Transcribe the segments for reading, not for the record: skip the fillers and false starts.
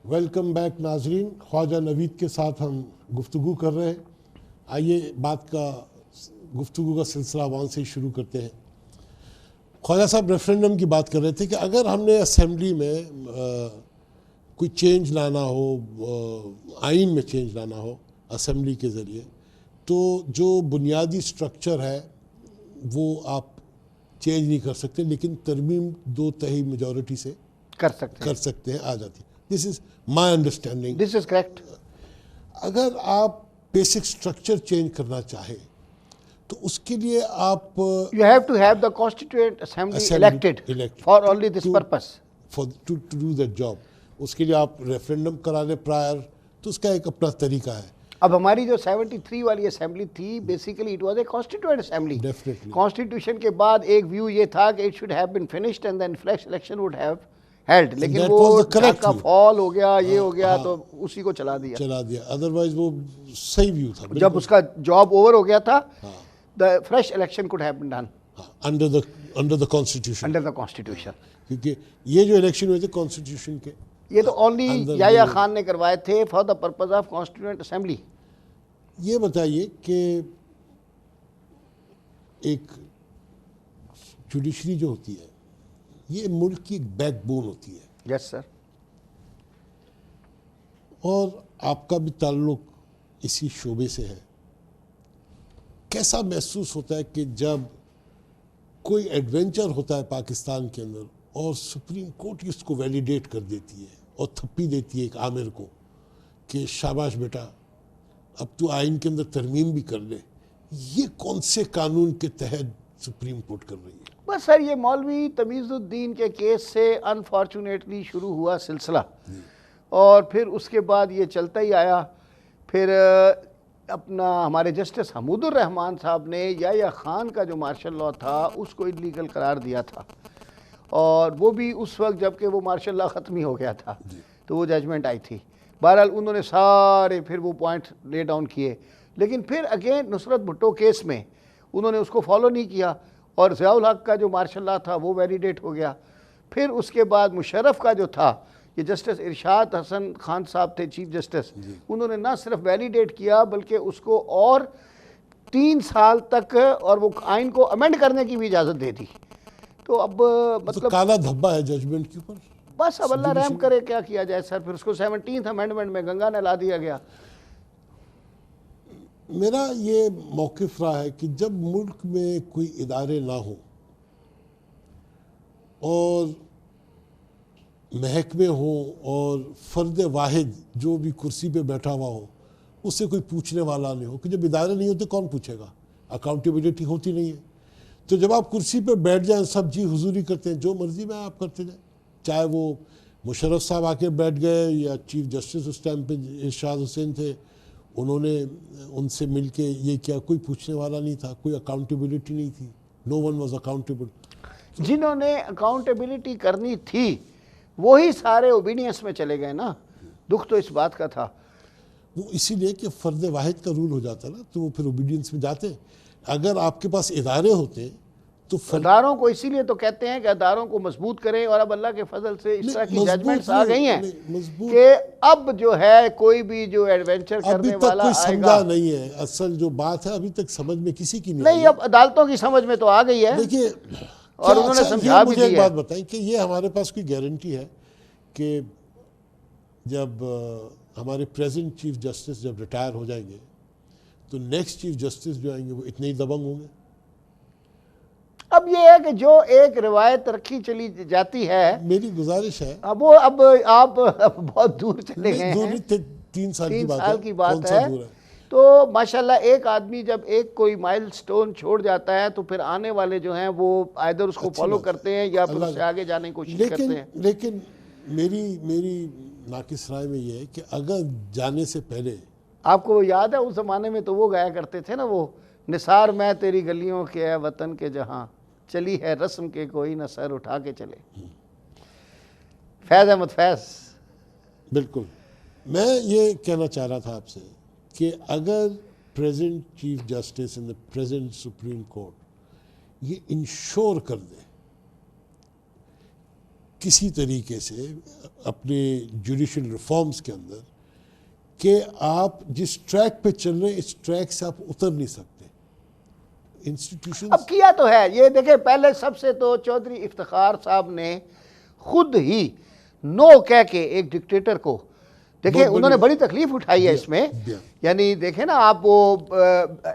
Welcome back नाजरीन, ख्वाजा नवीद के साथ हम गुफ्तगू कर रहे हैं। आइए गुफ्तगू का सिलसिला वहाँ से ही शुरू करते हैं। ख्वाजा साहब रेफरेंडम की बात कर रहे थे कि अगर हमने असेंबली में कोई चेंज लाना हो, आइन में चेंज लाना हो असेंबली के ज़रिए, तो जो बुनियादी स्ट्रक्चर है वो आप चेंज नहीं कर सकते, लेकिन तरमीम 2/3 मेजॉरिटी से कर सकते हैं, आ जाती है। This is my understanding, this is correct. अगर आप बेसिक स्ट्रक्चर चेंज करना चाहे तो उसके लिए आप you have to have the constituent assembly elected for only this purpose, for to do that job. उसके लिए आप रेफरेंडम करा दें प्रायर, तो उसका एक अपना तरीका है। अब हमारी जो 73 वाली असेंबली थी, basically it was a constituent assembly. Definitely constitution के बाद एक व्यू ये था कि it should have been finished and then fresh election would have held, लेकिन वो का फॉल हो गया, ये हो गया, तो उसी को चला दिया। अदरवाइज वो सही व्यू था। जब उसका जॉब ओवर हो गया था, the fresh election could have been done under the constitution. क्योंकि ये जो इलेक्शन हुए थे कॉन्स्टिट्यूशन के, ये तो ओनली याया खान ने करवाए थे for the purpose of constituent assembly. ये बताइए कि एक जुडिशरी जो होती है, ये मुल्क की एक बैकबोन होती है। Yes sir. और आपका भी ताल्लुक इसी शोबे से है। कैसा महसूस होता है कि जब कोई एडवेंचर होता है पाकिस्तान के अंदर और सुप्रीम कोर्ट इसको वैलिडेट कर देती है और थप्पी देती है एक आमिर को कि शाबाश बेटा, अब तू आइन के अंदर तरमीम भी कर ले। ये कौन से कानून के तहत सुप्रीम कोर्ट कर रही है? बस सर, ये मौलवी तमीज़ुद्दीन के केस से अनफॉर्चुनेटली शुरू हुआ सिलसिला, और फिर उसके बाद ये चलता ही आया। फिर अपना हमारे जस्टिस हमूदुर रहमान साहब ने याया खान का जो मार्शल लॉ था उसको इलीगल करार दिया था, और वो भी उस वक्त जबकि वो मार्शल लॉ ख़त्म ही हो गया था, तो वो जजमेंट आई थी। बहरहाल उन्होंने सारे फिर वो पॉइंट ले डाउन किए, लेकिन फिर अगेन नुसरत भुट्टो केस में उन्होंने उसको फॉलो नहीं किया, और ज़ियाउल हक का जो मार्शल लॉ था वो वैलिडेट हो गया। फिर उसके बाद मुशर्रफ का जो था, ये जस्टिस इरशाद हसन खान साहब थे चीफ जस्टिस, उन्होंने ना सिर्फ वैलिडेट किया बल्कि उसको और 3 साल तक और वो आइन को अमेंड करने की भी इजाज़त दे दी। तो अब मतलब तो काला धब्बा है जजमेंट के ऊपर। बस अब अल्लाह रहम करे, क्या किया जाए सर। फिर उसको 17th अमेंडमेंट में गंगा ने ला दिया गया। मेरा ये मौक़िफ़ रहा है कि जब मुल्क में कोई इदारे ना हो और महकमे हो और फ़र्द वाहिद जो भी कुर्सी पे बैठा हुआ हो उससे कोई पूछने वाला नहीं हो, कि जब इदारे नहीं होते कौन पूछेगा? अकाउंटेबिलिटी होती नहीं है। तो जब आप कुर्सी पे बैठ जाएं, सब जी हुजूरी करते हैं, जो मर्जी में आप करते जाएं, चाहे वो मुशर्रफ साहब आके बैठ गए या चीफ जस्टिस उस टाइम पे इरशाद हुसैन थे, उन्होंने उनसे मिल के ये किया, कोई पूछने वाला नहीं था, कोई अकाउंटेबिलिटी नहीं थी। No one was accountable. जिन्होंने अकाउंटेबिलिटी करनी थी वही सारे ओबीडियंस में चले गए ना। दुख तो इस बात का था। वो इसीलिए कि फ़र्द वाहिद का रूल हो जाता ना, तो वो फिर ओबीडियंस में जाते। अगर आपके पास इदारे होते तो अदारों को इसीलिए तो कहते हैं कि अदारों को मजबूत करें, और अब अल्लाह के फजल से इस तरह की जजमेंट्स आ गई हैं कि अब जो है कोई भी जो एडवेंचर करने वाला कोई समझा नहीं है। असल जो बात है अभी तक समझ में किसी की नहीं, अब अदालतों की समझ में तो आ गई है। देखिए, और उन्होंने समझा भी मुझे एक बात बताएं कि ये हमारे पास कोई गारंटी है कि जब हमारे प्रेजेंट चीफ जस्टिस जब रिटायर हो जाएंगे तो नेक्स्ट चीफ जस्टिस जो आएंगे वो इतने ही दबंग होंगे? अब ये है कि जो एक रिवायत रखी चली जाती है, मेरी गुजारिश है, अब वो अब आप बहुत दूर चले गए हैं, 3 साल की बात है। तो माशाल्लाह एक आदमी जब एक कोई माइलस्टोन छोड़ जाता है तो फिर आने वाले जो हैं वो आइदर उसको फॉलो करते हैं या फिर उससे आगे जाने की कोशिश करते हैं। लेकिन मेरी नाकिस राय में ये है कि अगर जाने से पहले, आपको याद है उस ज़माने में तो वो गाया करते थे ना, वो निसार मैं तेरी गलियों के है वतन के जहाँ, चली है रस्म के कोई न सर उठा के चले। फैज़ अहमद फैज़। बिल्कुल। मैं ये कहना चाह रहा था आपसे कि अगर present chief justice in the present supreme court ये इंश्योर कर दे किसी तरीके से अपने जुडिशल रिफॉर्म्स के अंदर कि आप जिस ट्रैक पे चल रहे हैं इस ट्रैक से आप उतर नहीं सकते। इंस्टीट्यूशन अब किया तो है ये, देखे पहले सबसे तो चौधरी इफ्तिखार साहब ने खुद ही नो कह के एक डिक्टेटर को, देखिए उन्होंने बड़ी तकलीफ उठाई है इसमें, यानी देखे ना आप वो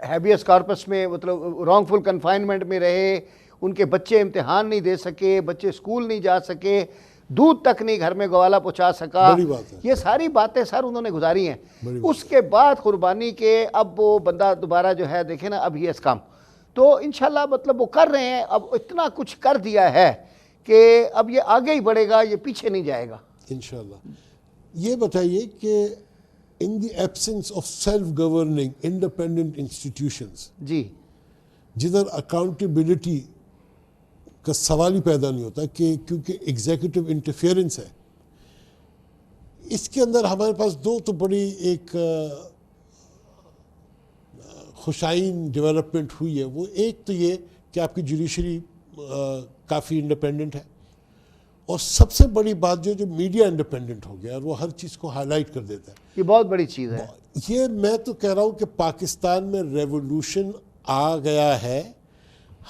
हैबियस कॉर्पस में मतलब रॉन्गफुल कन्फाइनमेंट में रहे, उनके बच्चे इम्तिहान नहीं दे सके, बच्चे स्कूल नहीं जा सके, दूध तक नहीं घर में गवाला पहुंचा सका, ये सारी बातें सर उन्होंने गुजारी हैं। उसके बाद कुर्बानी के अब वो बंदा दोबारा जो है देखे ना अब ही काम, तो इंशाल्लाह मतलब वो कर रहे हैं, अब इतना कुछ कर दिया है कि अब ये आगे ही बढ़ेगा, ये पीछे नहीं जाएगा इंशाल्लाह। ये बताइए कि in the absence of self governing independent institutions जी, जिधर अकाउंटेबिलिटी का सवाल ही पैदा नहीं होता कि क्योंकि एग्जीक्यूटिव इंटरफेरेंस है, इसके अंदर हमारे पास दो तो बड़ी एक खुशाइन डेवलपमेंट हुई है। वो एक तो ये कि आपकी जुडिशरी काफ़ी इंडिपेंडेंट है, और सबसे बड़ी बात जो मीडिया इंडिपेंडेंट हो गया और वो हर चीज़ को हाईलाइट कर देता है, ये बहुत बड़ी चीज़ है। ये मैं तो कह रहा हूँ कि पाकिस्तान में रेवोल्यूशन आ गया है।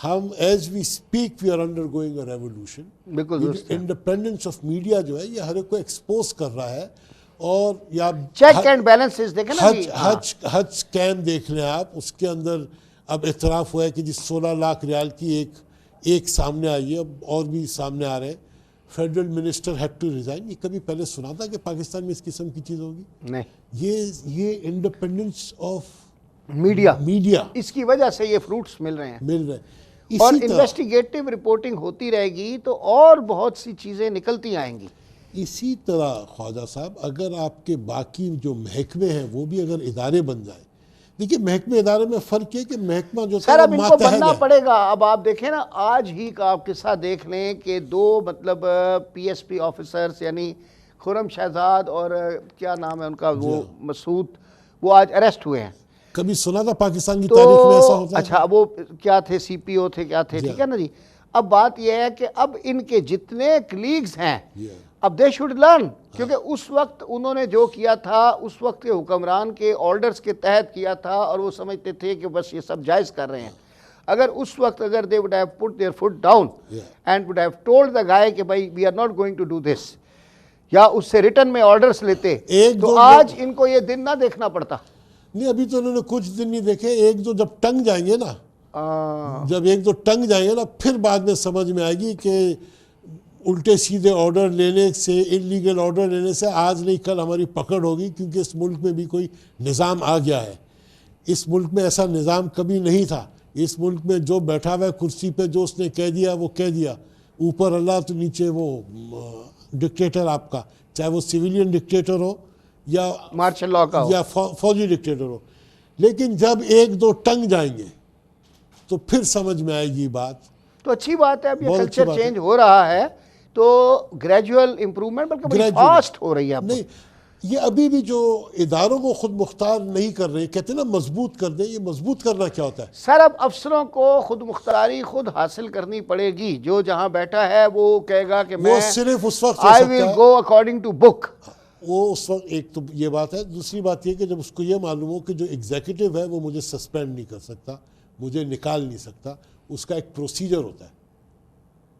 हम as we speak we are undergoing a revolution. बिल्कुल, इंडिपेंडेंस ऑफ मीडिया जो है ये हर एक को एक्सपोज कर रहा है। और या चेक एंड बैलेंसेस देखें ना, हज स्कैम देख लें आप, उसके अंदर अब इतराफ़ हुआ है कि जिस 16 लाख रियाल की एक सामने आई है, अब और भी सामने आ रहे हैं। Federal minister had to resign. ये कभी पहले सुना था कि पाकिस्तान में इस किस्म की चीज़ होगी? नहीं। ये इंडिपेंडेंस ऑफ मीडिया इसकी वजह से ये फ्रूट्स मिल रहे हैं। और इन्वेस्टिगेटिव रिपोर्टिंग होती रहेगी तो और बहुत सी चीज़ें निकलती आएंगी। इसी तरह ख्वाजा साहब, अगर आपके बाकी जो महकमे हैं वो भी अगर इदारे बन जाए, देखिए महकमे इदारे में फ़र्क है कि महकमा जो सर अब इनको बनना पड़ेगा। अब आप देखें ना, आज ही का आप किस्सा देख लें कि दो मतलब PSP ऑफिसर्स यानी खुर्रम शहजाद और क्या नाम है उनका, वो मसूद, वो आज अरेस्ट हुए हैं। कभी सुना था पाकिस्तान की तारीख में ऐसा होता है? अच्छा, वो क्या थे, CPO थे, क्या थे, ठीक है ना जी। अब बात यह है कि अब इनके जितने कलीग्स हैं अब दे शुड लर्न, क्योंकि उस वक्त उन्होंने जो किया था उस वक्त के हुक्मरान के ऑर्डर्स के तहत किया था और वो समझते थे कि बस ये सब जायज़ कर रहे हैं। अगर उस वक्त अगर they would have put their foot down and would have told the guy कि भाई we are not going to do this, या उससे रिटर्न में ऑर्डर्स लेते, तो आज इनको ये दिन ना देखना पड़ता। नहीं, अभी तो उन्होंने कुछ दिन नहीं देखे, एक दो जब टंग जाएंगे ना, जब एक दो टंग जाएंगे ना, फिर बाद में समझ में आएगी कि उल्टे सीधे ऑर्डर लेने से, इलीगल ऑर्डर लेने से आज नहीं कल हमारी पकड़ होगी, क्योंकि इस मुल्क में भी कोई निज़ाम आ गया है। इस मुल्क में ऐसा निज़ाम कभी नहीं था। इस मुल्क में जो बैठा हुआ है कुर्सी पे, जो उसने कह दिया वो कह दिया, ऊपर अल्लाह तो नीचे वो डिक्टेटर आपका, चाहे वो सिविलियन डिक्टेटर हो या मार्शल लॉ का हो या फौजी डिक्टेटर हो। लेकिन जब एक दो टंग जाएंगे तो फिर समझ में आएगी बात। तो अच्छी बात है, अब ये कल्चर चेंज हो रहा है, तो ग्रेजुअल इंप्रूवमेंट बल्कि बड़ी फास्ट हो रही है। नहीं, ये अभी भी जो इदारों को खुद मुख्तार नहीं कर रहे, कहते ना मजबूत कर दें, ये मजबूत करना क्या होता है? सर अब अफसरों को खुद मुख्तारी खुद हासिल करनी पड़ेगी। जो जहां बैठा है वो कहेगा कि मैं सिर्फ उस वक्त I will go according to book, वो उस वक्त, एक तो ये बात है। दूसरी बात ये कि जब उसको ये मालूम हो कि जो एग्जीक्यूटिव है वो मुझे सस्पेंड नहीं कर सकता, मुझे निकाल नहीं सकता, उसका एक प्रोसीजर होता है,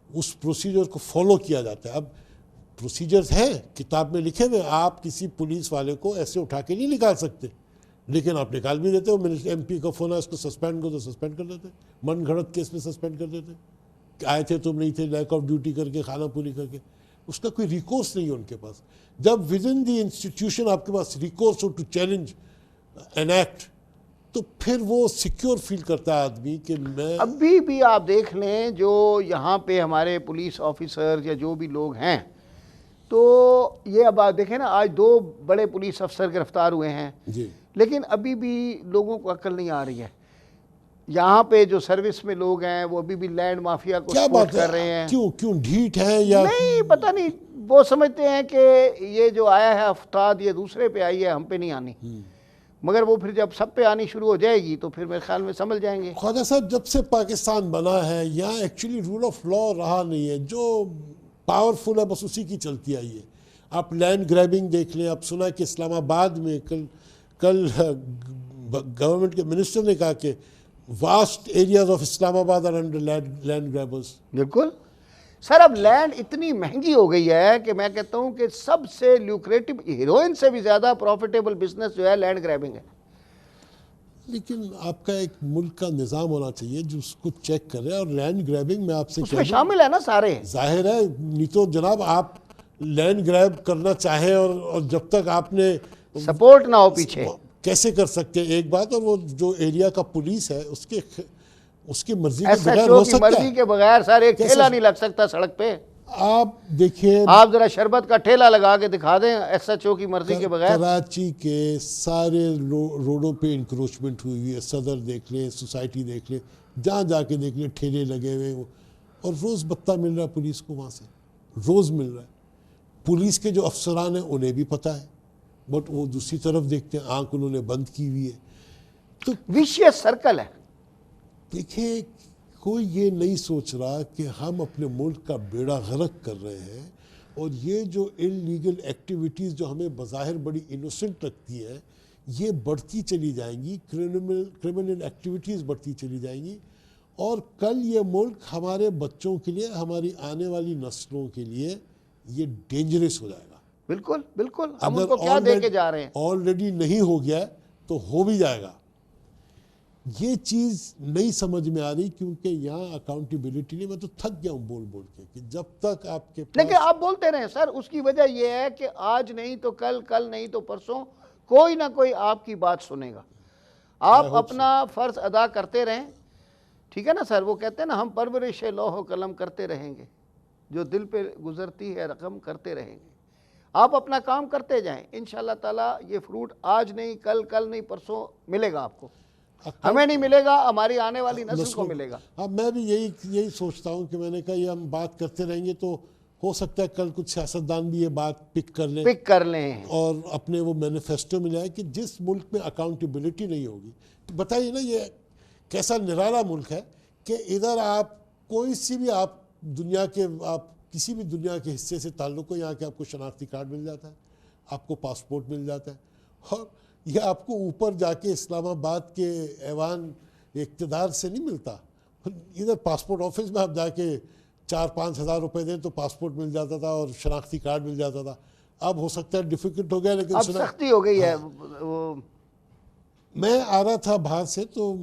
उस प्रोसीजर को फॉलो किया जाता है। अब प्रोसीजर्स हैं किताब में लिखे हुए, आप किसी पुलिस वाले को ऐसे उठा के नहीं निकाल सकते, लेकिन आप निकाल भी देते हो। MP का फ़ोन है, उसको सस्पेंड करो तो सस्पेंड कर देते, मन घड़त केस में सस्पेंड कर देते, आए थे तुम नहीं थे, लैक ऑफ ड्यूटी करके, खाना पूरी करके, उसका कोई रिकोर्स नहीं है उनके पास। जब विद इन दी इंस्टीट्यूशन आपके पास रिकोर्स हो टू चैलेंज एन एक्ट, तो फिर वो सिक्योर फील करता है आदमी कि मैं। अभी भी आप देख लें जो यहाँ पे हमारे पुलिस ऑफिसर या जो भी लोग हैं, तो ये अब आप देखें ना, आज 2 बड़े पुलिस अफसर गिरफ्तार हुए हैं जी, लेकिन अभी भी लोगों को अक्ल नहीं आ रही है। यहाँ पे जो सर्विस में लोग हैं वो अभी भी लैंड माफिया को सपोर्ट कर रहे हैं। क्यों ढीठ है या नहीं, पता नहीं, वो समझते हैं कि ये जो आया है अफ्ताद ये दूसरे पे आई है, हम पे नहीं आनी। मगर वो फिर जब सब पे आनी शुरू हो जाएगी तो फिर मेरे ख्याल में समझ जाएंगे। ख्वाजा साहब, जब से पाकिस्तान बना है यहाँ एक्चुअली रूल ऑफ लॉ रहा नहीं है। जो पावरफुल है, बस उसी की चलती आई है। आप लैंड ग्रैबिंग देख लें, आप सुना कि इस्लामाबाद में कल गवर्नमेंट के मिनिस्टर ने कहा कि vast areas of Islamabad are under land grabbers. बिल्कुल सर, अब लैंड इतनी महंगी हो गई है कि मैं कहता हूं कि सबसे ल्यूक्रेटिव, हीरोइन से भी ज्यादा प्रॉफिटेबल बिजनेस जो है लैंड ग्रैबिंग है। लेकिन आपका एक मुल्क का निज़ाम होना चाहिए जो उसको चेक करे, और लैंड ग्रैबिंग में आपसे उसमें शामिल है ना सारे। जाहिर है, नहीं तो जनाब आप लैंड ग्रैब करना चाहें और जब तक आपने सपोर्ट ना हो पीछे कैसे कर सकते हैं? एक बात, और वो जो एरिया का पुलिस है उसकी मर्जी के बगैर SHO हो की सकता मर्जी है? के बगैर सर एक कैसे? ठेला नहीं लग सकता सड़क पे। आप देखिए, आप जरा शरबत का ठेला लगा के दिखा दें SHO की मर्जी के बगैर। कराची के सारे रोडों पे इंक्रोचमेंट हुई है। सदर देख लें, सोसाइटी देख लें, जहाँ जाके देख लें ठेले लगे हुए, और रोज़ बत्ता मिल रहा है पुलिस को वहाँ से, रोज़ मिल रहा है। पुलिस के जो अफसरान हैं उन्हें भी पता है, बट वो दूसरी तरफ देखते हैं, आंख उन्होंने बंद की हुई है। तो विशियस सर्कल है। देखिए, कोई ये नहीं सोच रहा कि हम अपने मुल्क का बेड़ा गर्क कर रहे हैं, और ये जो इलीगल एक्टिविटीज़ जो हमें बज़ाहिर बड़ी इनोसेंट लगती हैं, ये बढ़ती चली जाएंगी, क्रिमिनल एक्टिविटीज़ बढ़ती चली जाएंगी, और कल ये मुल्क हमारे बच्चों के लिए, हमारी आने वाली नस्लों के लिए ये डेंजरस हो जाएगा। बिल्कुल बिल्कुल, हम उनको क्या दे के जा रहे हैं? ऑलरेडी नहीं हो गया है तो हो भी जाएगा। ये चीज़ नहीं समझ में आ रही, क्योंकि यहाँ अकाउंटेबिलिटी नहीं। मैं तो थक गया हूँ बोल बोल के कि जब तक आपके पास, लेकिन आप बोलते रहे सर, उसकी वजह यह है कि आज नहीं तो कल, कल नहीं तो परसों कोई ना कोई आपकी बात सुनेगा। आप अपना फर्ज अदा करते रहें, ठीक है ना सर? वो कहते हैं ना, हम परवरिश लौह कलम करते रहेंगे, जो दिल पे गुजरती है रकम करते रहेंगे। आप अपना काम करते जाएं, इंशाल्लाह ताला ये फ्रूट आज नहीं कल, कल नहीं परसों मिलेगा आपको। हमें नहीं मिलेगा, हमारी आने वाली नस्ल को मिलेगा। अब मैं भी यही सोचता हूँ कि मैंने कहा ये हम बात करते रहेंगे तो हो सकता है कल कुछ सियासतदान भी ये बात पिक कर लें और अपने वो मैनिफेस्टो में लाए कि जिस मुल्क में अकाउंटेबिलिटी नहीं होगी, तो बताइए ना, ये कैसा निराला मुल्क है कि इधर आप कोई सी भी, आप दुनिया के, आप किसी भी दुनिया के हिस्से से ताल्लुक़ हो, यहाँ के आपको शनाख्ती कार्ड मिल जाता है, आपको पासपोर्ट मिल जाता है, और ये आपको ऊपर जाके इस्लामाबाद के ऐवान इक़्तिदार से नहीं मिलता। इधर पासपोर्ट ऑफिस में आप जाके 4-5 हज़ार रुपये दें तो पासपोर्ट मिल जाता था और शनाख्ती कार्ड मिल जाता था। अब हो सकता है डिफ़िकल्ट हो गया, लेकिन अब सख्ती हो गई है। वो मैं आ रहा था बाहर से तो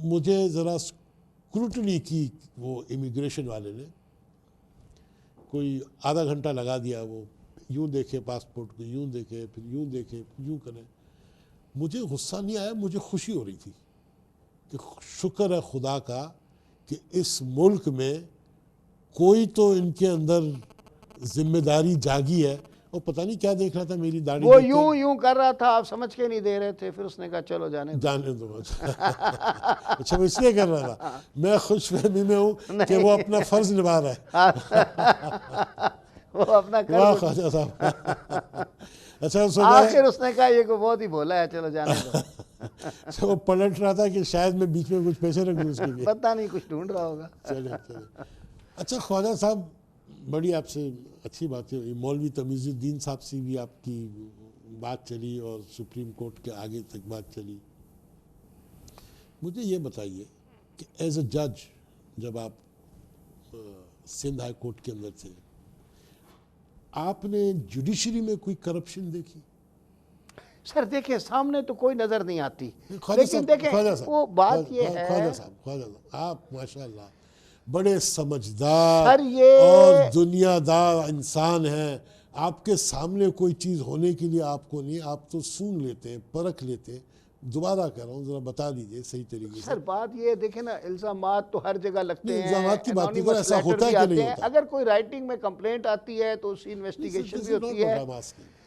मुझे ज़रा स्क्रूटनी की वो इमिग्रेशन वाले ने, कोई आधा घंटा लगा दिया। वो यूँ देखे पासपोर्ट को, यूँ देखे, फिर यूँ देखे, यूँ करें। मुझे गुस्सा नहीं आया, मुझे खुशी हो रही थी कि शुक्र है खुदा का कि इस मुल्क में कोई तो इनके अंदर जिम्मेदारी जागी है। और पता नहीं क्या देख रहा था, मेरी दाढ़ी वो यूं कर रहा था, आप समझ के नहीं दे रहे थे, फिर उसने कहा चलो जाने दो। अच्छा, वो इसलिए कर रहा था, मैं खुशफहमी में हूँ कि वो अपना फर्ज निभा रहा है। वो अपना वाह ख्वाजा साहब। अच्छा, आखिर उसने कहा ये को बहुत ही भोला है, चलो जाने दो। अच्छा, वो पलट रहा था कि शायद मैं बीच में कुछ पैसे रख दूँ उसके लिए, पता नहीं कुछ ढूंढ रहा होगा। चले। अच्छा ख्वाजा साहब, बड़ी आपसे अच्छी बातें हुई। मौलवी तमीज़ुद्दीन साहब से भी आपकी बात चली और सुप्रीम कोर्ट के आगे तक बात चली। मुझे ये बताइए कि एज अ जज, जब आप सिंध हाई कोर्ट के अंदर थे, आपने जुडिशरी में कोई करप्शन देखी? सर देखें, सामने तो कोई नजर नहीं आती, लेकिन देखें वो बात ये है, ख्वाजा साहब आप माशाल्लाह बड़े समझदार सर और दुनियादार इंसान हैं। आपके सामने कोई चीज़ होने के लिए आपको नहीं, आप तो सुन लेते हैं, परख लेते हैं। दोबारा कह रहा हूँ, जरा बता दीजिए सही तरीके से। सर बात ये देखें ना, इल्जामात तो हर जगह लगते हैं, इल्जामात की बात नहीं कर, ऐसा होता है कि नहीं होता? अगर कोई राइटिंग में कंप्लेंट आती है तो उसकी इन्वेस्टिगेशन भी होती है।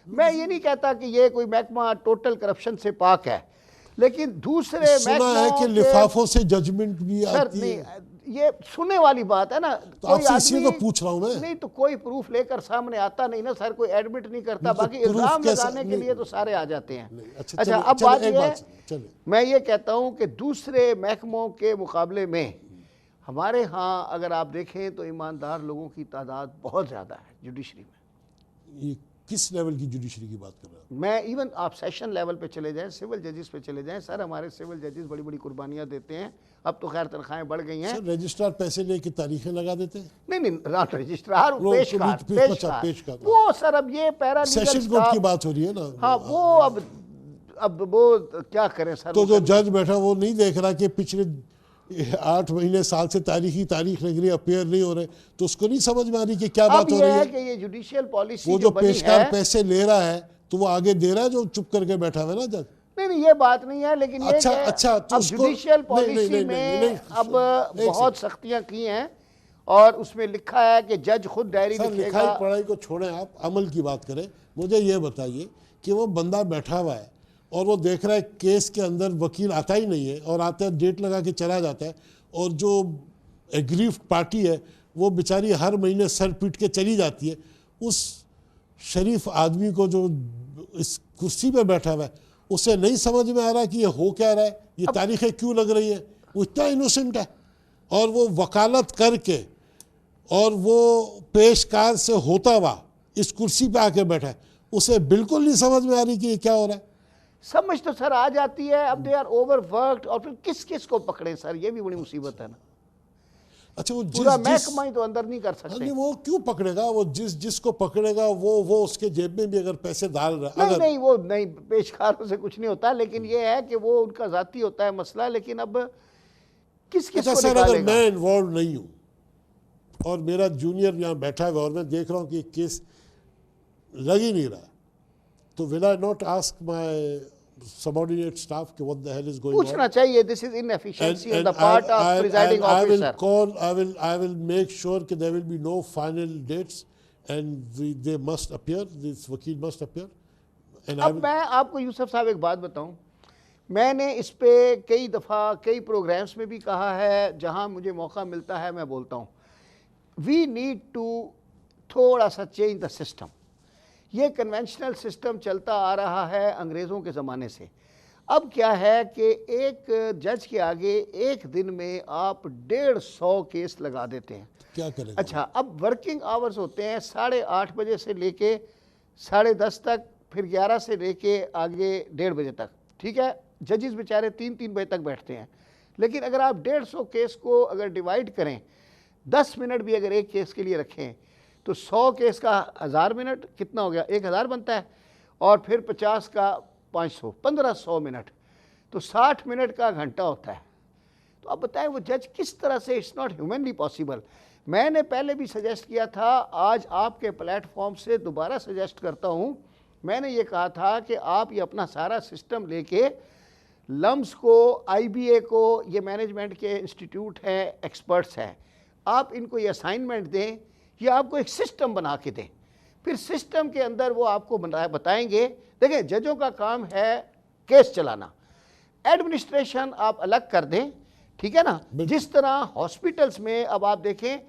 मैं ये नहीं कहता कि ये कोई महकमा टोटल करप्शन से पाक है, लेकिन दूसरे सुना है कि लिफाफों से जजमेंट भी आती है। ये सुनने वाली बात है ना, तो आपसे इसलिए तो पूछ रहा हूं मैं। नहीं तो कोई प्रूफ लेकर सामने आता नहीं ना सर, कोई एडमिट नहीं करता। बाकी इल्जाम लगाने के लिए तो सारे आ जाते हैं। अच्छा, अब बात ये है, मैं ये कहता हूं कि दूसरे महकमों के मुकाबले में हमारे यहाँ अगर आप देखें तो ईमानदार लोगों की तादाद बहुत ज़्यादा है जुडिशरी में। ये किस लेवल की जुडिशरी की बात कर रहे हैं? मैं इवन आप सेशन लेवल पे चले जाएं, सिविल जजेस पे चले जाएं, सर हमारे सिविल जजेस बड़ी बड़ी कुर्बानियाँ देते हैं। अब तो खैर तनख्वाहें बढ़ गई हैं। सर रजिस्ट्रार पैसे लेके तारीखें लगा देते हैं। नहीं, नॉट रजिस्ट्रार, वो पेशकार, पेशकार। वो सर अब ये पैरा सेशन कोर्ट की बात हो रही है ना। हाँ, वो अब वो क्या करें सर। तो जो जज बैठा वो नहीं देख रहा कि पिछले 8 महीने साल से तारीख लग रही है, अपेयर नहीं हो रहे, तो उसको नहीं समझ में आ रही कि क्या बात हो रही है। कि ये जुडिशियल पॉलिसी वो जो पेशकार पैसे ले रहा है तो वो आगे दे रहा है जो चुप करके बैठा हुआ है ना जज। नहीं, ये बात नहीं है, लेकिन अच्छा तो जुडिशियल पॉलिसी में अब बहुत सख्तियां की हैं और उसमें लिखा है कि जज खुद डायरी लिखेगा। लिखाई पढ़ाई को छोड़ें, आप अमल की बात करें। मुझे ये बताइए कि वो बंदा बैठा हुआ है और वो देख रहा है केस के अंदर वकील आता ही नहीं है, और आता है डेट लगा के चला जाता है, और जो एग्रीव्ड पार्टी है वो बेचारी हर महीने सर पीट के चली जाती है। उस शरीफ आदमी को जो इस कुर्सी पे बैठा हुआ है उसे नहीं समझ में आ रहा कि ये हो क्या रहा है, ये तारीखें क्यों लग रही है। वो इतना इनोसेंट है और वो वकालत करके और वो पेशकार से होता हुआ इस कुर्सी पे आके बैठा है, उसे बिल्कुल नहीं समझ में आ रही कि ये क्या हो रहा है। समझ तो सर आ जाती है, अब दे आर ओवरवर्क्ड, और फिर किस किस को पकड़े सर, ये भी बड़ी मुसीबत है ना। अच्छा, वो पूरा महकमा ही तो अंदर नहीं कर सकते। नहीं, वो क्यों पकड़ेगा, वो जिसको पकड़ेगा वो उसके जेब में भी अगर पैसे डाल रहा है। नहीं, वो नहीं, पेशकारों से कुछ नहीं होता, लेकिन ये है कि वो उनका जाती होता है मसला। लेकिन अब किस को सर अगर मैं इन्वॉल्व नहीं हूँ और मेरा जूनियर यहाँ बैठा है और मैं देख रहा हूँ कि केस लग ही नहीं रहा, तो will I not ask my subordinate staff कि what the hell is going on? पूछना चाहिए। This is inefficiency on the part of presiding officer. I will make sure कि there will be no final dates and they must appear, this वकील must appear. अब मैं आपको यूसुफ साहब एक बात बताऊं, मैंने इस पे कई दफ़ा कई प्रोग्राम्स में भी कहा है, जहां मुझे मौका मिलता है मैं बोलता हूं, वी नीड टू थोड़ा सा चेंज द सिस्टम। ये कन्वेंशनल सिस्टम चलता आ रहा है अंग्रेज़ों के ज़माने से। अब क्या है कि एक जज के आगे एक दिन में आप 150 केस लगा देते हैं। क्या करें? अच्छा, अब वर्किंग आवर्स होते हैं 8:30 बजे से लेके 10:30 तक, फिर 11 से लेके आगे 1:30 बजे तक। ठीक है, जजेस बेचारे 3-3 बजे तक बैठते हैं। लेकिन अगर आप 150 केस को अगर डिवाइड करें, 10 मिनट भी अगर एक केस के लिए रखें, तो 100 केस का 1000 मिनट कितना हो गया, 1000 बनता है, और फिर 50 का 500, 1500 मिनट, तो 60 मिनट का घंटा होता है। तो अब बताएं वो जज किस तरह से, इट्स नॉट ह्यूमनली पॉसिबल। मैंने पहले भी सजेस्ट किया था, आज आपके प्लेटफॉर्म से दोबारा सजेस्ट करता हूँ। मैंने ये कहा था कि आप ये अपना सारा सिस्टम लेके लम्स को, IBA को, ये मैनेजमेंट के इंस्टीट्यूट हैं, एक्सपर्ट्स हैं, आप इनको ये असाइनमेंट दें, ये आपको एक सिस्टम बना के दें। फिर सिस्टम के अंदर वो आपको बताएंगे। देखिए, जजों का काम है केस चलाना, एडमिनिस्ट्रेशन आप अलग कर दें, ठीक है ना। जिस तरह हॉस्पिटल्स में अब आप देखें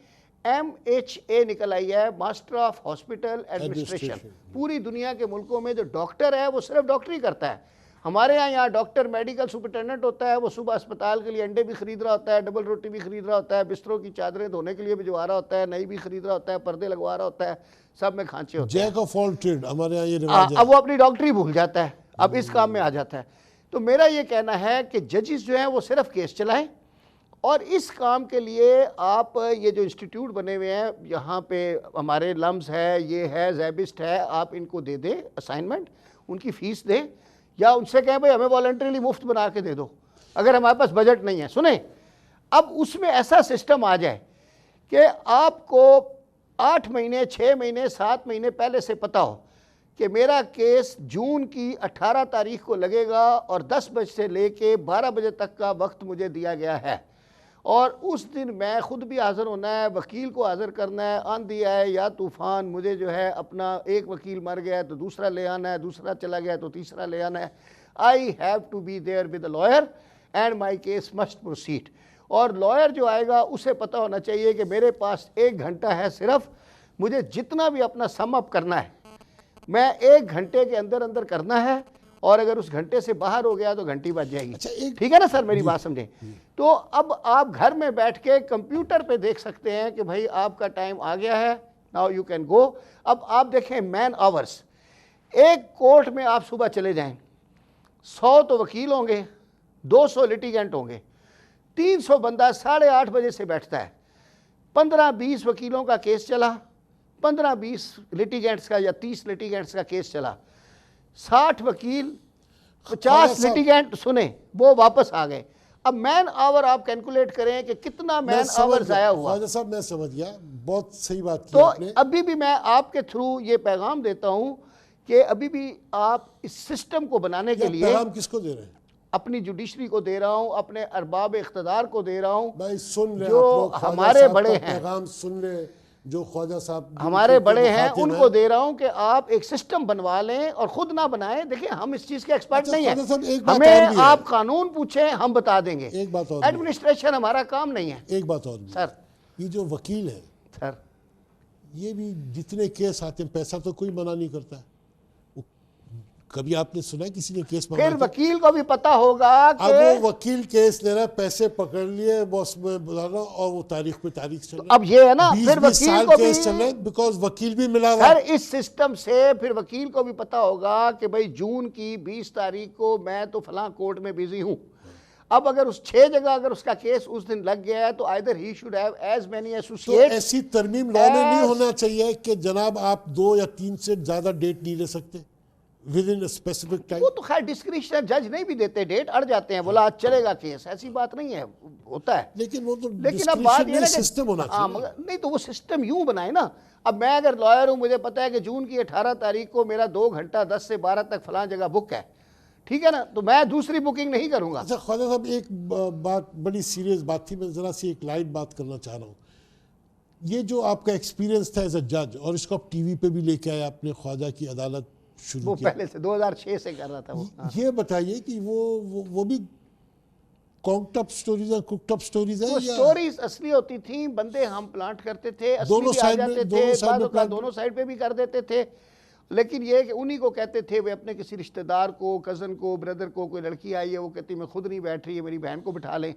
MHA निकल आई है, मास्टर ऑफ हॉस्पिटल एडमिनिस्ट्रेशन। पूरी दुनिया के मुल्कों में जो डॉक्टर है वो सिर्फ डॉक्टरी करता है। हमारे यहाँ डॉक्टर मेडिकल सुपरिटेंडेंट होता है, वो सुबह अस्पताल के लिए अंडे भी खरीद रहा होता है, डबल रोटी भी खरीद रहा होता है, बिस्तरों की चादरें धोने के लिए भिजवा रहा होता है, नई भी खरीद रहा होता है, पर्दे लगवा रहा होता है, सब में खांचे होते हैं। जैक ऑफ ऑल ट्रेड हमारे यहाँ ये रिवाज है। अब वो अपनी डॉक्टरी भूल जाता है, अब इस काम में आ जाता है। तो मेरा ये कहना है कि जजेस जो हैं वो सिर्फ केस चलाएं, और इस काम के लिए आप ये जो इंस्टीट्यूट बने हुए हैं, यहाँ पे हमारे लम्स है, ये है, जैबिस्ट है, आप इनको दे दें असाइनमेंट, उनकी फ़ीस दें, या उनसे कहें भाई हमें वॉलंटरीली मुफ्त बना के दे दो अगर हमारे पास बजट नहीं है। सुने, अब उसमें ऐसा सिस्टम आ जाए कि आपको 8 महीने, 6 महीने, 7 महीने पहले से पता हो कि मेरा केस जून की 18 तारीख को लगेगा और 10 बजे से लेके 12 बजे तक का वक्त मुझे दिया गया है, और उस दिन मैं खुद भी हाज़िर होना है, वकील को हाज़िर करना है, आंधी है या तूफ़ान, मुझे जो है अपना एक वकील मर गया है तो दूसरा ले आना है, दूसरा चला गया तो तीसरा ले आना है। I have to be there with the lawyer and my case must proceed. और लॉयर जो आएगा उसे पता होना चाहिए कि मेरे पास 1 घंटा है सिर्फ, मुझे जितना भी अपना सम अप करना है मैं 1 घंटे के अंदर अंदर करना है, और अगर उस घंटे से बाहर हो गया तो घंटी बज जाएगी। अच्छा, ठीक है ना सर, मेरी बात समझे। तो अब आप घर में बैठ के कंप्यूटर पे देख सकते हैं कि भाई आपका टाइम आ गया है, नाउ यू कैन गो। अब आप देखें मैन आवर्स, एक कोर्ट में आप सुबह चले जाएं, 100 तो वकील होंगे, 200 लिटिगेंट होंगे, 300 बंदा 8:30 बजे से बैठता है। 15-20 वकीलों का केस चला, 15-20 लिटिगेंट्स का या 30 लिटिगेंट्स का केस चला, 60 वकील, 50 लिटिगेंट सुने, वो वापस आ गए। अब मैन आवर आप कैलकुलेट करें कि कितना मैन आवर जाया हुआ। ख्वाजा साहब मैं समझ गया, बहुत सही बात की तो आपने। अभी भी मैं आपके थ्रू ये पैगाम देता हूं कि अभी भी आप इस सिस्टम को बनाने के लिए पैगाम किसको दे रहे हैं? अपनी जुडिशरी को दे रहा हूं, अपने अरबाब इख्तदार को दे रहा हूं, भाई सुन ले, जो आप लोग ख्वाजा हमारे साहब बड़े का हैं, पैगाम सुन ले, जो ख्वाजा साहब हमारे बड़े हैं, मुखातिब उनको दे रहा हूं कि आप एक सिस्टम बनवा लें और खुद ना बनाएं। देखिए हम इस चीज के एक्सपर्ट अच्छा, नहीं ख्वाजा साहब, है, एक बात हमें और भी है। आप कानून पूछें हम बता देंगे, एक बात और भी है। एडमिनिस्ट्रेशन हमारा काम नहीं है। एक बात और भी, सर ये जो वकील है, सर ये भी जितने केस आते हैं, पैसा तो कोई मना नहीं करता है। वो कभी आपने सुना है किसी ने केस मांगा फिर था? वकील को भी पता होगा अब कि वो वकील केस ले रहा है, पैसे पकड़ लिए बॉस में बुला रहा, और वो तारीख पे तारीख चल रहा है। अब ये है ना, 20 फिर वकील साल को केस चल रहे भी, हैं, बिकॉज वकील भी मिला हुआ सर है। इस सिस्टम से फिर वकील को भी पता होगा कि भाई जून की 20 तारीख को मैं तो फलां कोर्ट में बिजी हूं। अब अगर उस 6 जगह अगर उसका केस उस दिन लग गया है तो either he should have as many two associates. ऐसी तरमीम लॉ में नहीं होना चाहिए कि जनाब आप 2 या 3 से ज्यादा डेट नहीं ले सकते विद इन स्पेसिफिक टाइम। वो तो खैर डिस्क्रिप्शन जज नहीं भी देते, डेट अड़ जाते हैं, बोला आज चलेगा केस, ऐसी बात नहीं है, होता है। लेकिन वो तो लेकिन अब बात ये है ना कि सिस्टम होना हाँ, चाहिए। मगर नहीं तो वो सिस्टम यूं बनाए ना। अब मैं अगर लॉयर हूं, मुझे पता है कि जून की 18 तारीख को मेरा 2 घंटा 10 से 12 तक फलां जगह बुक है, ठीक है ना, तो मैं दूसरी बुकिंग नहीं करूंगा। अच्छा ख्वाजा साहब, एक बात बड़ी सीरियस बात थी, मैं ज़रा सी एक लाइट बात करना चाह रहा हूँ। ये जो आपका एक्सपीरियंस था एज अ जज, और इसको आप टीवी पे भी लेके आए, आपने ख्वाजा की अदालत शुरू वो किया, पहले से 2006 से कर रहा था वो। ये बताइए कि वो भी कॉन्क्ड अप स्टोरीज और कुक्ड अप स्टोरीज है वो या स्टोरीज असली होती थी, बंदे हम प्लांट करते थे, असली दोनों भी आ साइड में- जाते दोनों थे, साइड में बाद प्लांट- दोनों साइड पे भी कर देते थे। लेकिन ये कि उन्हीं को कहते थे, वे अपने किसी रिश्तेदार को, कज़न को, ब्रदर को, कोई लड़की आई है वो कहती मैं खुद नहीं बैठ रही है, मेरी बहन को बिठा लें,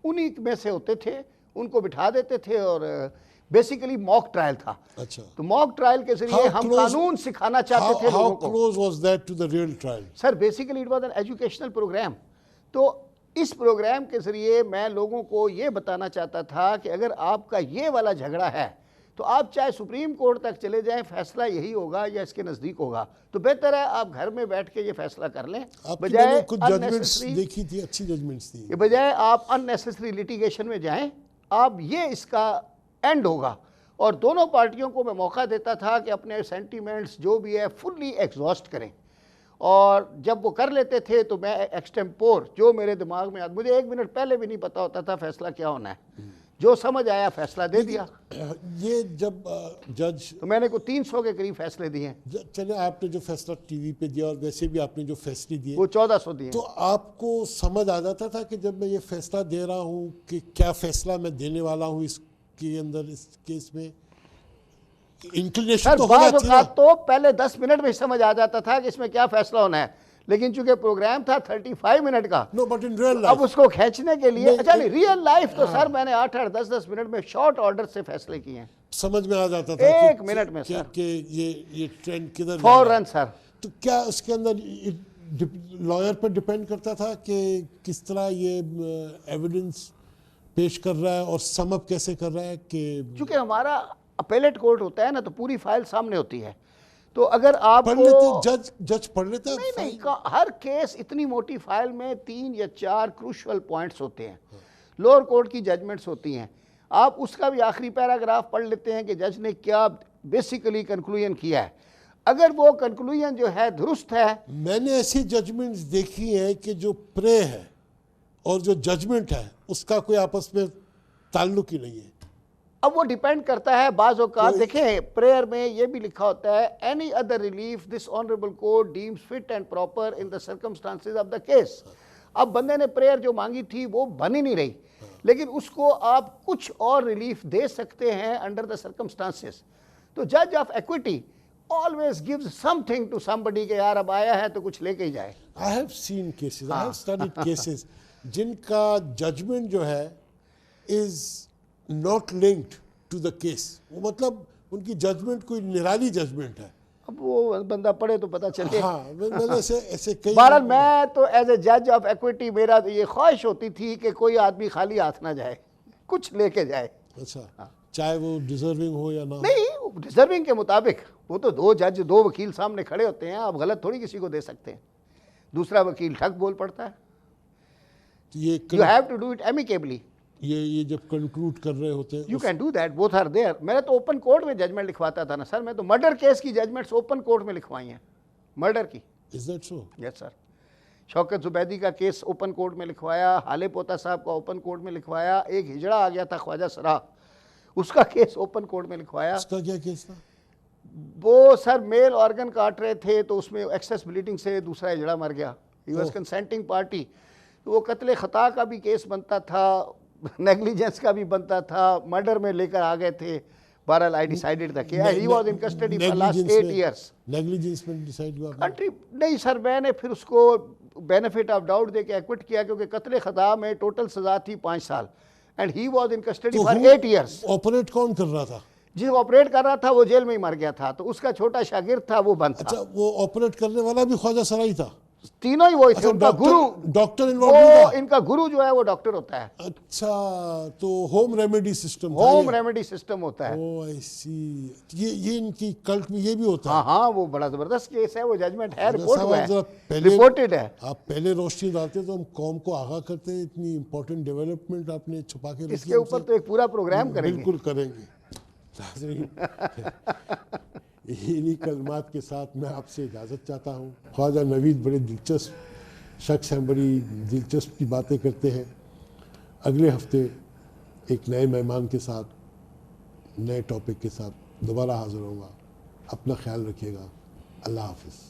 उन्हीं में से होते थे, उनको बिठा देते थे। और बेसिकली मॉक ट्रायल था। अच्छा, तो मॉक ट्रायल के जरिए हम कानून सिखाना चाहते थे हाउ लोगों को। Close was that to the real trial? Sir basically it was an educational programme. तो इस प्रोग्राम के ज़रिए मैं लोगों को ये बताना चाहता था कि अगर आपका ये वाला झगड़ा है तो आप चाहे सुप्रीम कोर्ट तक चले जाएं, फैसला यही होगा या इसके नज़दीक होगा, तो बेहतर है आप घर में बैठ के ये फैसला कर लें, बजाय कुछ जजमेंट्स देखी थी, अच्छी जजमेंट्स थी, के बजाय आप अननेसेसरी लिटिगेशन में जाएं। आप ये इसका एंड होगा। और दोनों पार्टियों को मैं मौका देता था कि अपने सेंटीमेंट्स जो भी है फुल्ली एग्जॉस्ट करें। और जब वो कर लेते थे तो मैं एक्सटेम्पोर जो मेरे दिमाग में मुझे 1 मिनट पहले भी नहीं पता होता था फैसला क्या होना है, जो समझ आया फैसला दे दिया। ये जब जज तो मैंने को 300 के करीब फैसले दिए हैं। चले, आपने जो फैसला टीवी पे दिया और वैसे भी आपने जो फैसले दिए, वो 1400 दिए। तो आपको समझ आ जाता था कि जब मैं ये फैसला दे रहा हूँ कि क्या फैसला मैं देने वाला हूँ इसके अंदर, इस केस में इंक्लिनेशन सर तो होना बाज़ चाहिए। औक़ात तो पहले 10 मिनट में समझ आ जाता था कि इसमें क्या फैसला होना है, लेकिन चूंकि प्रोग्राम था 35 मिनट का, नो बट इन रियल अब लाइफ उसको खींचने के लिए नहीं, अच्छा नहीं, रियल लाइफ तो सर मैंने 8-8 10-10 मिनट में शॉर्ट ऑर्डर से फैसले किए हैं, समझ में आ जाता था 1 मिनट में सर, कि ये ट्रेंड किधर जा रहा है। फौरन सर। तो क्या उसके अंदर लॉयर पर डिपेंड करता था कि किस तरह ये एविडेंस पेश कर रहा है और समअप कैसे कर रहा है कि चूंकि हमारा अपेलेट कोर्ट होता है ना, तो पूरी फाइल सामने होती है, तो अगर पढ़ लेते आपको जज पढ़ लेता है नहीं फाइल? नहीं हर केस इतनी मोटी फाइल में 3 या 4 क्रूशल पॉइंट्स होते हैं, लोअर कोर्ट की जजमेंट्स होती हैं, आप उसका भी आखिरी पैराग्राफ पढ़ लेते हैं कि जज ने क्या बेसिकली कंक्लूजन किया है। अगर वो कंक्लूजन जो है दुरुस्त है, मैंने ऐसी जजमेंट्स देखी है कि जो प्रे है और जो जजमेंट है उसका कोई आपस में ताल्लुक ही नहीं है। अब वो डिपेंड करता है। बाज़ औक़ात देखें प्रेयर में ये भी लिखा होता है any other relief this honourable court deems fit and proper in the circumstances of the case. अब बंदे ने प्रेयर जो मांगी थी वो बन ही नहीं रही, लेकिन उसको आप कुछ और रिलीफ दे सकते हैं अंडर द सर्कमस्टांसेस। तो जज of equity always gives something to somebody कि यार अब आया है तो कुछ लेके ही जाए. I have seen cases, I have studied cases जिनका judgment जो है is not linked to the case. वो मतलब उनकी judgment कोई निराली judgment है. अब वो बंदा पढ़े तो पता चले. हाँ, मैंने ऐसे कई. बहरहाल मैं तो एज ए जज ऑफ इक्विटी मेरा तो ये ख्वाहिश होती थी कि कोई आदमी खाली हाथ ना जाए, कुछ लेके जाए. अच्छा, चाहे वो डिजर्विंग हो या ना. नहीं, डिजर्विंग के मुताबिक. वो तो दो जज दो वकील सामने खड़े होते हैं, आप गलत थोड़ी किसी को दे सकते हैं. दूसरा वकील ठग बोल पड़ता है. ये you have to do it amicably. ये जब कंक्लूड कर रहे होते हैं you can do that, both are there. मैंने तो ओपन कोर्ट में जजमेंट लिखवाता था ना सर. मैं तो मर्डर केस की जजमेंट्स ओपन कोर्ट में लिखवाई हैं, मर्डर की. Is that so? Yes sir. Shaukat Zubaidi का केस ओपन कोर्ट में लिखवाया, हाले पोता साहब का ओपन कोर्ट में लिखवाया. एक हिजड़ा आ गया था ख्वाजा सराह, उसका केस ओपन कोर्ट में लिखवाया. उसका क्या केस था? वो सर मेल ऑर्गन काट रहे थे तो उसमें एक्सेस ब्लीडिंग से दूसरा हिजड़ा मर गया. He was consenting party. तो वो कत्ले खता का भी केस बनता था, नेग्लिजेंस का भी बनता था, मर्डर में लेकर आ गए थे. बहरहाल आई डिसाइडेड था कि he was in custody for last 8 years. Negligence में डिसाइड हुआ कंट्री नहीं सर. मैंने फिर उसको बेनिफिट ऑफ डाउट दे के एक्विट किया क्योंकि कत्ले खता में टोटल सजा थी 5 साल and he was in custody for 8 years. Operate कौन कर रहा था? जो ऑपरेट कर रहा था वो जेल में ही मर गया था, तो उसका छोटा शागिर्द था वो बंद था. अच्छा, वो ऑपरेट करने वाला भी ख्वाजा सराई था? तीनों ही वही थे. उनका गुरु डॉक्टर इन्वॉल्व था? इनका गुरु जो है वो डॉक्टर होता है. अच्छा, तो home remedy system, home remedy system होता है. ओह आई सी. ये इनकी कल्ट में ये भी होता है. हाँ, वो बड़ा जबरदस्त केस है. वो जजमेंट है, रिपोर्ट साहब, हुआ आप जरा है, रिपोर्टेड है. आप पहले रोशनी डालते तो हम कौम को आगाह करते. इतनी इंपॉर्टेंट डेवलपमेंट आपने छुपा के रखी. इसके ऊपर तो एक पूरा प्रोग्राम करेंगे. बिल्कुल करेंगे. इन्हीं कलमात के साथ मैं आपसे इजाज़त चाहता हूँ. ख्वाजा नवीद बड़े दिलचस्प शख्स हैं, बड़ी दिलचस्प की बातें करते हैं. अगले हफ्ते एक नए मेहमान के साथ, नए टॉपिक के साथ दोबारा हाज़िर होऊंगा. अपना ख्याल रखिएगा. अल्लाह हाफ़िज़.